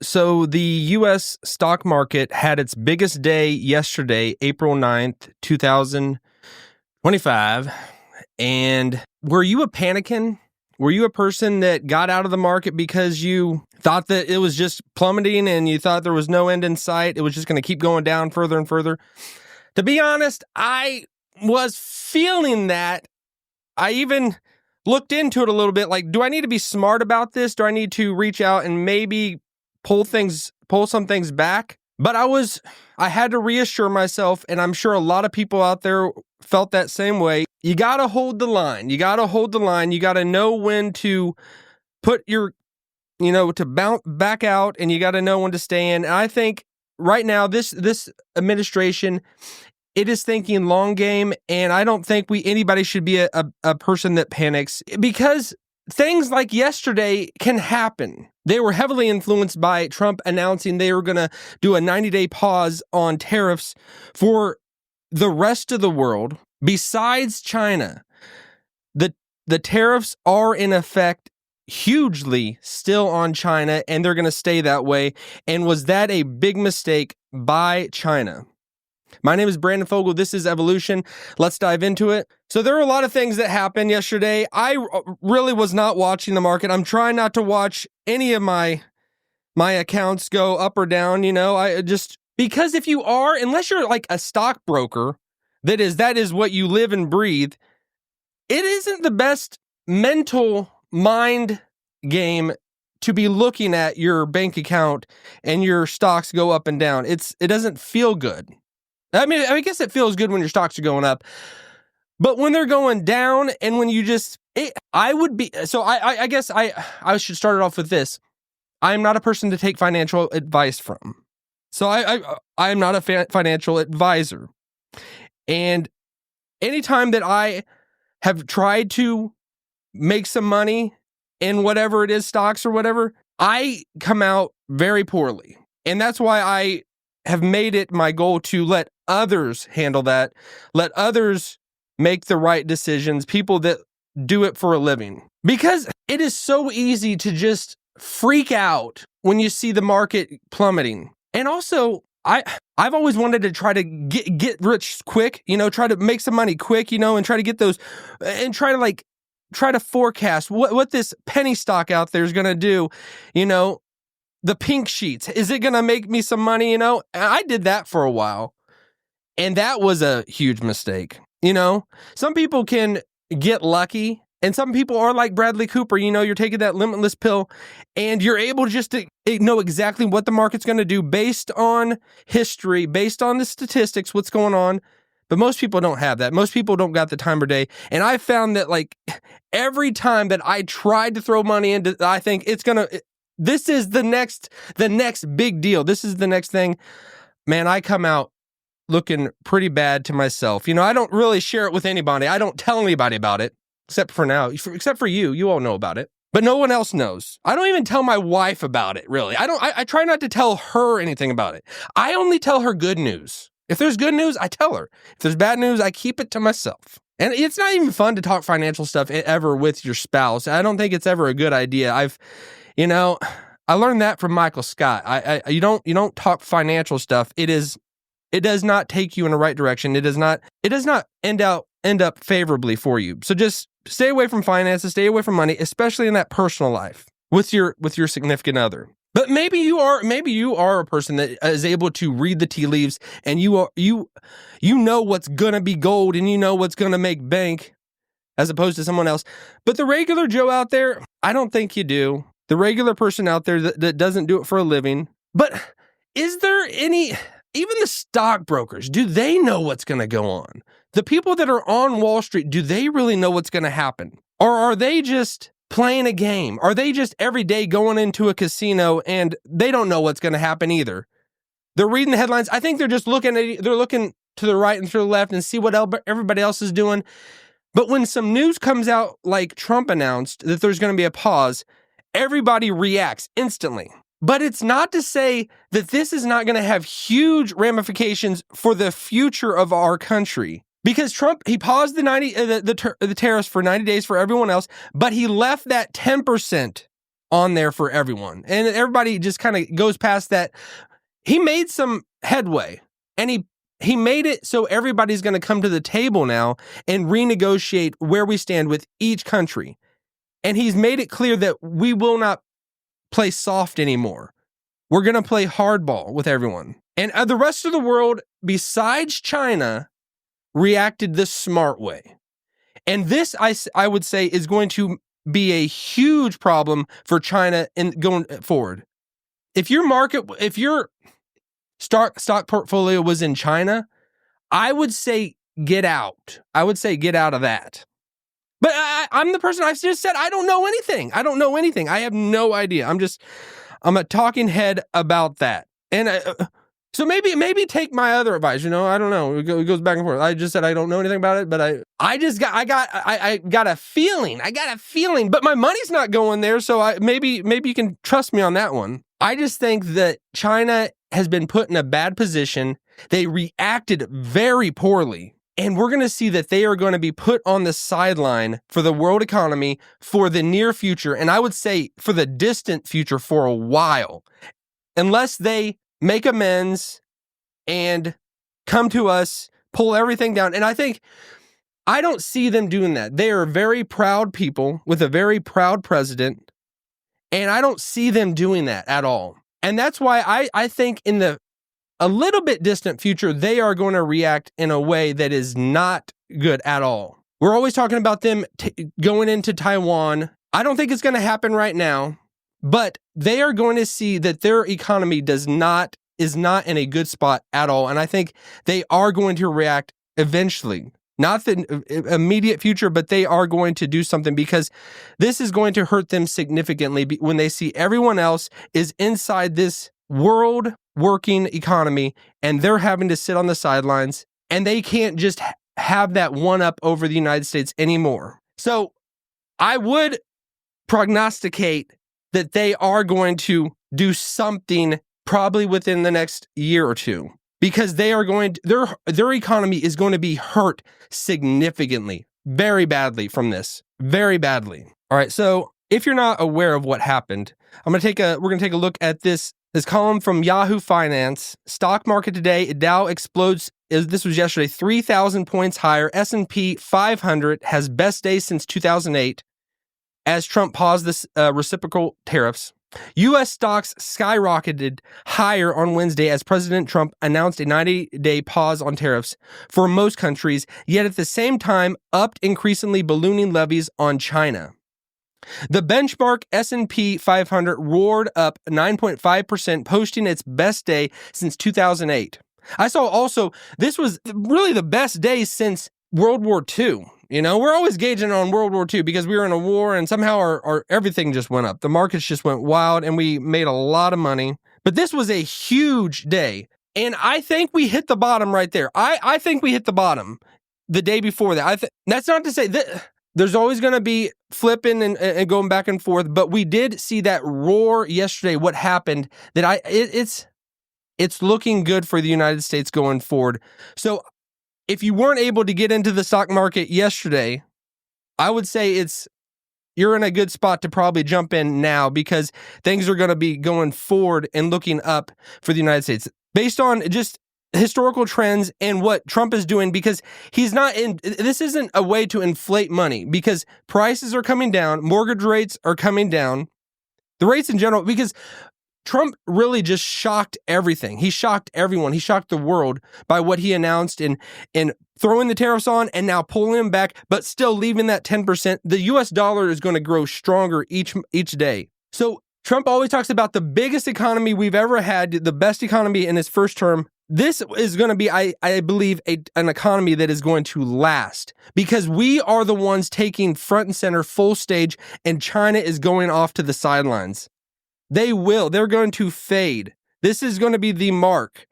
So the U.S. stock market had its biggest day yesterday, April 9th, 2025. And were you a panican? Were you a person that got out of the market because you thought that it was just plummeting and you thought there was no end in sight? It was just going to keep going down further and further. To be honest, I was feeling that. I even looked into it a little bit. Like, do I need to be smart about this? Do I need to reach out and maybe pull some things back? But I had to reassure myself, and I'm sure a lot of people out there felt that same way. You got to hold the line. You got to hold the line. You got to know when to put your, to bounce back out, and you got to know when to stay in. And I think right now, this administration, it is thinking long game, and I don't think anybody should be a person that panics, because things like yesterday can happen. They were heavily influenced by Trump announcing they were going to do a 90-day pause on tariffs for the rest of the world besides China. The tariffs are in effect hugely still on China, and they're going to stay that way. And was that a big mistake by China? My name is Brandon Fogel. This is Evolution. Let's dive into it. So there are a lot of things that happened yesterday. I really was not watching the market. I'm trying not to watch any of my accounts go up or down. Because if you are, unless you're like a stockbroker, that is what you live and breathe, it isn't the best mental mind game to be looking at your bank account and your stocks go up and down. It doesn't feel good. I guess it feels good when your stocks are going up, but when they're going down and when you I guess I should start it off with this. I'm not a person to take financial advice from. So I am not a financial advisor. And anytime that I have tried to make some money in whatever it is, stocks or whatever, I come out very poorly. And that's why I have made it my goal to let others handle that, let others make the right decisions, people that do it for a living. Because it is so easy to just freak out when you see the market plummeting. And also, I've always wanted to try to get rich quick, try to make some money quick, and try to get those, and try to forecast what this penny stock out there is going to do, the pink sheets. Is it going to make me some money? I did that for a while, and that was a huge mistake. Some people can get lucky, and some people are like Bradley Cooper. You're taking that limitless pill, and you're able just to know exactly what the market's going to do based on history, based on the statistics, what's going on. But most people don't have that. Most people don't got the time of day. And I found that every time that I tried to throw money into, I think this is the next big deal. This is the next thing. Man, I come out looking pretty bad to myself. I don't really share it with anybody. I don't tell anybody about it, except for now, except for you. You all know about it, but no one else knows. I don't even tell my wife about it, really. I try not to tell her anything about it. I only tell her good news. If there's good news, I tell her. If there's bad news, I keep it to myself. And it's not even fun to talk financial stuff ever with your spouse. I don't think it's ever a good idea. I learned that from Michael Scott. You don't talk financial stuff. It does not take you in the right direction. It does not end up favorably for you. So just stay away from finances, stay away from money, especially in that personal life with your significant other. But maybe you are a person that is able to read the tea leaves, and you know what's gonna be gold, and you know what's gonna make bank, as opposed to someone else. But the regular Joe out there, I don't think you do. The regular person out there that doesn't do it for a living. But is there even the stockbrokers, do they know what's going to go on? The people that are on Wall Street, do they really know what's going to happen? Or are they just playing a game? Are they just every day going into a casino and they don't know what's going to happen either? They're reading the headlines. I think they're just looking to the right and to the left and see what everybody else is doing. But when some news comes out, like Trump announced that there's going to be a pause, everybody reacts instantly. But it's not to say that this is not going to have huge ramifications for the future of our country. Because Trump, he paused the tariffs for 90 days for everyone else, but he left that 10% on there for everyone. And everybody just kind of goes past that. He made some headway, and he made it so everybody's going to come to the table now and renegotiate where we stand with each country. And he's made it clear that we will not play soft anymore. We're going to play hardball with everyone. And the rest of the world, besides China, reacted the smart way. And this, I would say, is going to be a huge problem for China in going forward. If your stock portfolio was in China, I would say get out. I would say get out of that. But I'm the person I've just said I don't know anything. I have no idea. I'm a talking head about that. And so maybe take my other advice. I don't know. It goes back and forth. I just said I don't know anything about it, but I got a feeling. But my money's not going there. So maybe you can trust me on that one. I just think that China has been put in a bad position. They reacted very poorly. And we're going to see that they are going to be put on the sideline for the world economy for the near future. And I would say for the distant future for a while, unless they make amends and come to us, pull everything down. And I don't see them doing that. They are very proud people with a very proud president. And I don't see them doing that at all. And that's why I think in a little bit distant future, they are going to react in a way that is not good at all. We're always talking about them going into Taiwan. I don't think it's going to happen right now, but they are going to see that their economy is not in a good spot at all. And I think they are going to react eventually. Not the immediate future, but they are going to do something because this is going to hurt them significantly when they see everyone else is inside this world working economy and they're having to sit on the sidelines and they can't just have that one up over the United States anymore. So I would prognosticate that they are going to do something probably within the next year or two because they are going to, their economy is going to be hurt significantly, very badly from this, very badly. All right. So if you're not aware of what happened, we're going to take a look at this column from Yahoo Finance. Stock market today, Dow explodes. This was yesterday, 3,000 points higher. S&P 500 has best day since 2008 as Trump paused this reciprocal tariffs. U.S. stocks skyrocketed higher on Wednesday as President Trump announced a 90-day pause on tariffs for most countries, yet at the same time upped increasingly ballooning levies on China. The benchmark S&P 500 roared up 9.5%, posting its best day since 2008. I saw also, this was really the best day since World War II. We're always gauging on World War II because we were in a war and somehow our everything just went up. The markets just went wild and we made a lot of money. But this was a huge day. And I think we hit the bottom right there. I think we hit the bottom the day before that. That's not to say that there's always going to be flipping and going back and forth, but we did see that roar yesterday. What happened that it's looking good for the United States going forward. So if you weren't able to get into the stock market yesterday, I would say you're in a good spot to probably jump in now because things are going to be going forward and looking up for the United States based on just historical trends and what Trump is doing, because this isn't a way to inflate money because prices are coming down, mortgage rates are coming down, the rates in general, because Trump really just shocked everything. He shocked everyone. He shocked the world by what he announced and throwing the tariffs on and now pulling them back, but still leaving that 10%. The U.S. dollar is going to grow stronger each day. So Trump always talks about the biggest economy we've ever had, the best economy in his first term. This is going to be, I believe, an economy that is going to last because we are the ones taking front and center, full stage, and China is going off to the sidelines. They're going to fade. This is going to be the mark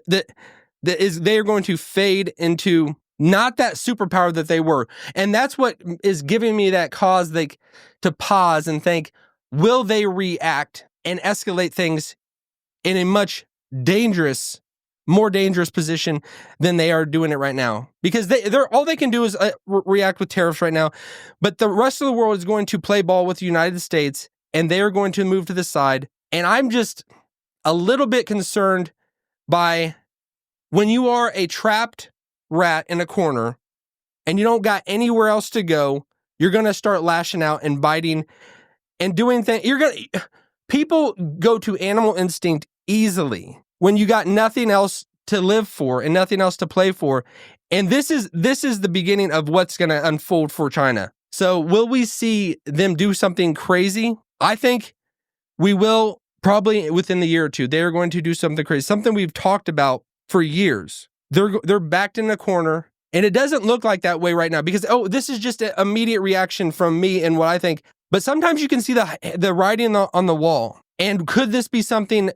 they are going to fade into not that superpower that they were. And that's what is giving me that cause to pause and think, will they react and escalate things in a much more dangerous position than they are doing it right now? Because all they can do is react with tariffs right now. But the rest of the world is going to play ball with the United States and they are going to move to the side. And I'm just a little bit concerned by when you are a trapped rat in a corner and you don't got anywhere else to go, you're going to start lashing out and biting and doing things. People go to animal instinct easily when you got nothing else to live for and nothing else to play for. And this is the beginning of what's going to unfold for China. So will we see them do something crazy? I think we will probably within the year or two. They are going to do something crazy, something we've talked about for years. They're backed in a corner, and it doesn't look like that way right now because, this is just an immediate reaction from me and what I think. But sometimes you can see the writing on the wall. And could this be something,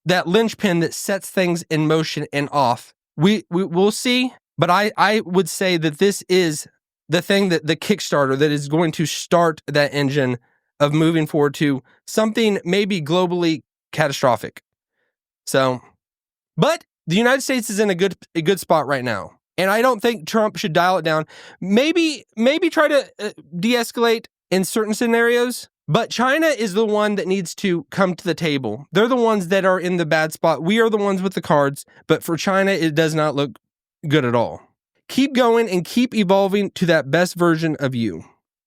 that linchpin that sets things in motion and off? We'll see. But I would say that this is the thing, that the Kickstarter that is going to start that engine of moving forward to something maybe globally catastrophic. So, but the United States is in a good spot right now. And I don't think Trump should dial it down. Maybe try to de-escalate in certain scenarios. But China is the one that needs to come to the table. They're the ones that are in the bad spot. We are the ones with the cards. But for China, it does not look good at all. Keep going and keep evolving to that best version of you.